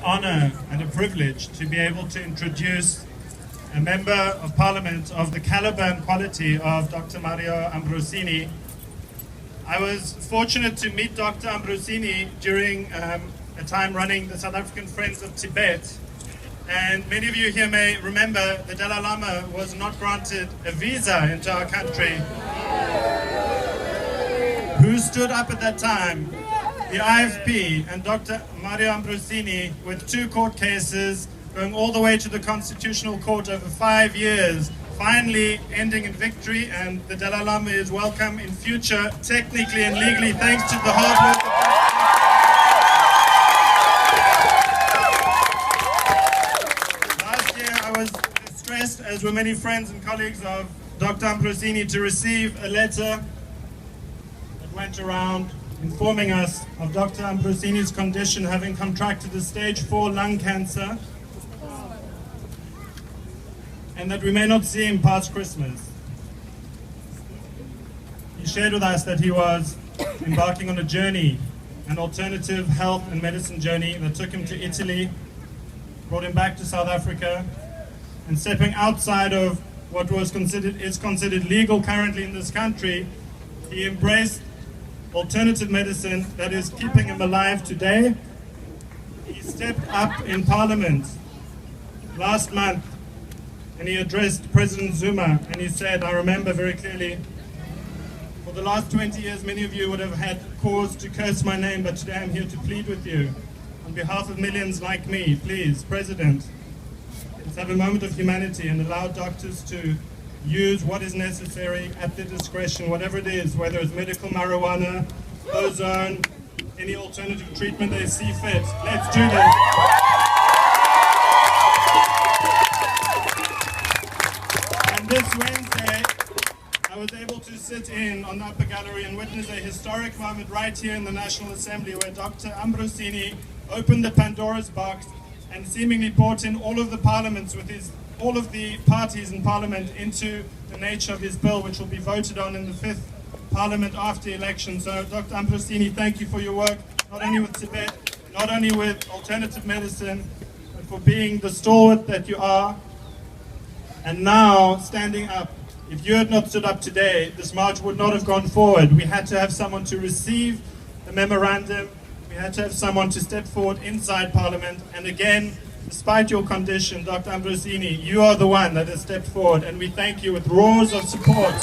Honor and a privilege to be able to introduce a member of parliament of the caliber and quality of Dr. Mario Ambrosini. I was fortunate to meet Dr. Ambrosini during a time running the South African Friends of Tibet. And many of you here may remember the Dalai Lama was not granted a visa into our country. Who stood up at that time? The IFP and Dr. Mario Ambrosini, with 2 court cases going all the way to the Constitutional Court over 5 years, finally ending in victory, and the Dalai Lama is welcome in future, technically and legally, thanks to the hard work of last year. I was distressed, as were many friends and colleagues of Dr. Ambrosini, to receive a letter that went around informing us of Dr. Ambrosini's condition, having contracted a stage 4 lung cancer, and that we may not see him past Christmas. He shared with us that he was embarking on a journey, an alternative health and medicine journey that took him to Italy, brought him back to South Africa, and stepping outside of what is considered legal currently in this country, he embraced alternative medicine that is keeping him alive today. He stepped up in Parliament last month and he addressed President Zuma, and he said, I remember very clearly, for the last 20 years many of you would have had cause to curse my name, but today I'm here to plead with you on behalf of millions like me. Please, President, let's have a moment of humanity and allow doctors to use what is necessary at their discretion, whatever it is, whether it's medical marijuana, ozone, any alternative treatment they see fit. Let's do this. And this Wednesday, I was able to sit in on the upper gallery and witness a historic moment right here in the National Assembly where Dr. Ambrosini opened the Pandora's box and seemingly brought in all of the parliaments with all of the parties in Parliament into the nature of his bill, which will be voted on in the 5th Parliament after election. So, Dr. Ambrosini, thank you for your work, not only with Tibet, not only with alternative medicine, but for being the stalwart that you are, and now standing up. If you had not stood up today, this march would not have gone forward. We had to have someone to receive the memorandum. We had to have someone to step forward inside Parliament, and again, despite your condition, Dr. Ambrosini, you are the one that has stepped forward, and we thank you with roars of support.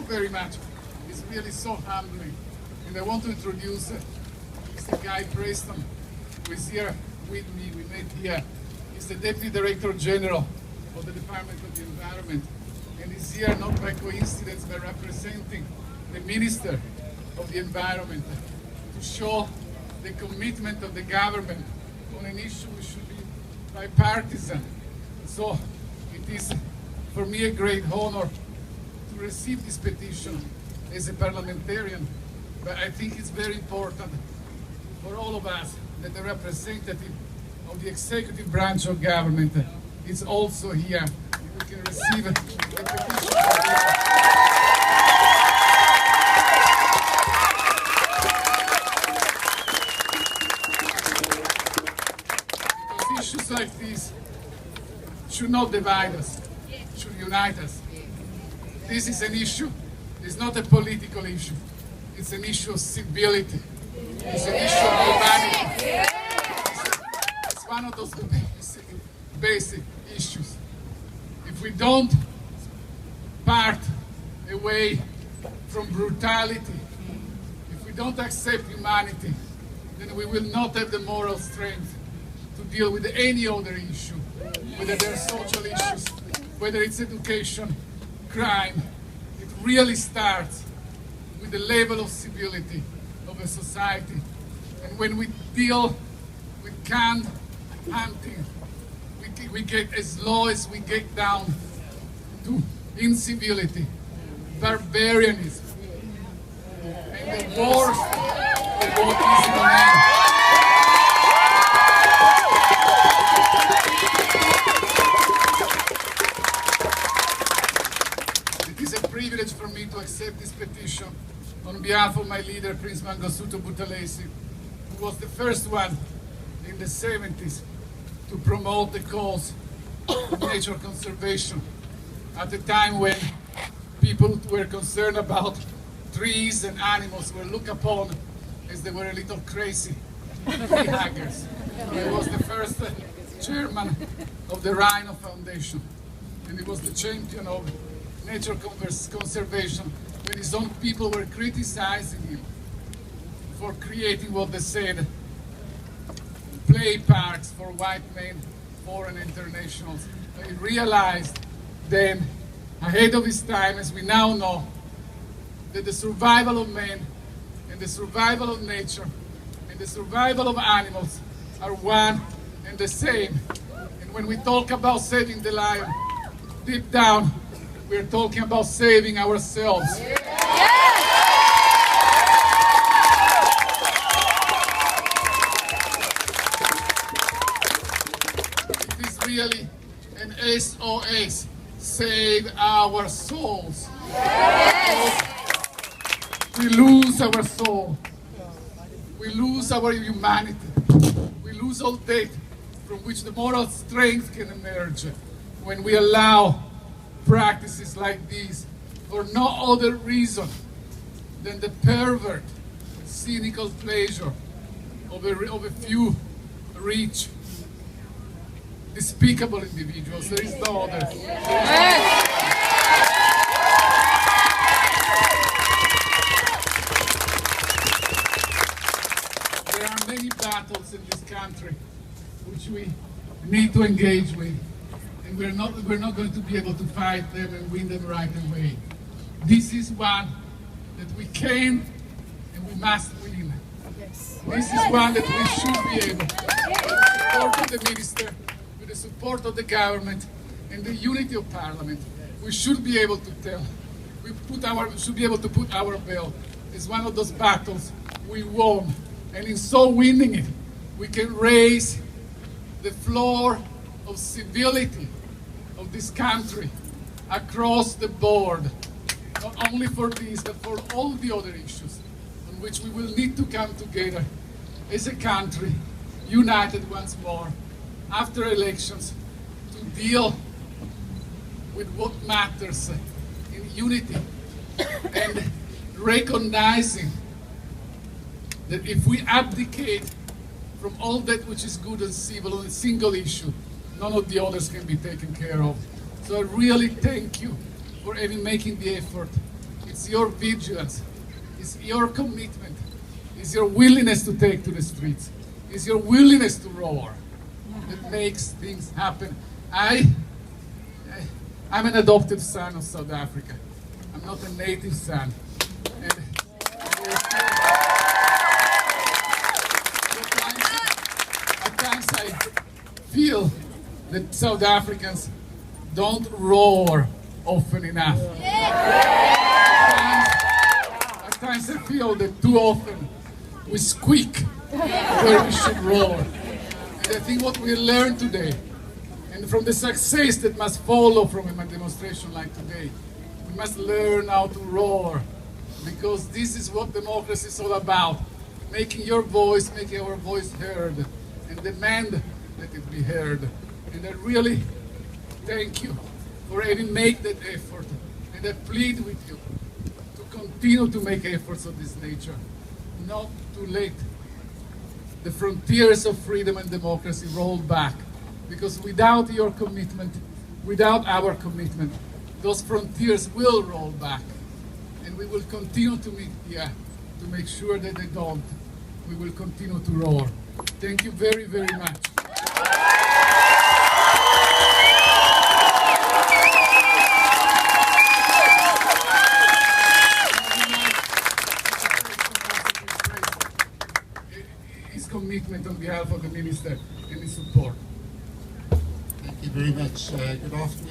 Very much. It's really so humbling. And I want to introduce Mr. Guy Preston, who is here with me. We met here. He's the Deputy Director General of the Department of the Environment. And he's here not by coincidence, but representing the Minister of the Environment to show the commitment of the government on an issue which should be bipartisan. So it is for me a great honor to receive this petition as a parliamentarian, but I think it's very important for all of us that the representative of the executive branch of government is also here. We can receive the petition. Because issues like this should not divide us, should unite us. This is an issue. It's not a political issue. It's an issue of civility. It's an issue of humanity. It's one of those basic issues. If we don't part away from brutality, if we don't accept humanity, then we will not have the moral strength to deal with any other issue, whether they're social issues, whether it's education, crime. It really starts with the level of civility of a society. And when we deal with canned hunting, we get as low as we get down to incivility. barbarianism, and the worst of what is in man. It is a privilege for me to accept this petition on behalf of my leader, Prince Mangosuthu Buthelezi, who was the first one in the 70s to promote the cause of nature conservation at a time when people were concerned about trees and animals were looked upon as they were a little crazy tree huggers. He was the first chairman of the Rhino Foundation, and he was the champion of nature conservation when his own people were criticizing him for creating what they said play parks for white men, foreign internationals. He realized then, ahead of his time, as we now know, that the survival of man and the survival of nature and the survival of animals are one and the same. And when we talk about saving the lion, deep down, we're talking about saving ourselves. It is really an SOS. Save our souls. We lose our soul. We lose our humanity. We lose all that from which the moral strength can emerge when we allow practices like these for no other reason than the pervert, cynical pleasure of a few rich, despicable individuals. There is no other. There are many battles in this country which we need to engage with, and we're not going to be able to fight them and win them right away. This is one that we can and we must win. Yes. This is one that we should be able, with the support of the minister, with the support of the government and the unity of parliament, we should be able to tell. We should be able to put our bell as one of those battles we won. And in so winning it, we can raise the floor of civility of this country across the board, not only for this, but for all the other issues on which we will need to come together as a country, united once more, after elections, to deal with what matters in unity and recognizing that if we abdicate from all that which is good and civil on a single issue, none of the others can be taken care of. So I really thank you for even making the effort. It's your vigilance, it's your commitment, it's your willingness to take to the streets, it's your willingness to roar that makes things happen. I'm an adopted son of South Africa. I'm not a native son. And at times I feel that South Africans don't roar often enough. At times I feel that too often we squeak where we should roar. And I think what we learned today, and from the success that must follow from a demonstration like today, we must learn how to roar, because this is what democracy is all about. Making your voice, making our voice heard, and demand that it be heard. And I really thank you for having made that effort, and I plead with you to continue to make efforts of this nature, not to let the frontiers of freedom and democracy roll back, because without your commitment, without our commitment, those frontiers will roll back, and we will continue to meet here to make sure that they don't. We will continue to roar. Thank you very, very much. His commitment on behalf of the minister and his support. Thank you very much. Good afternoon.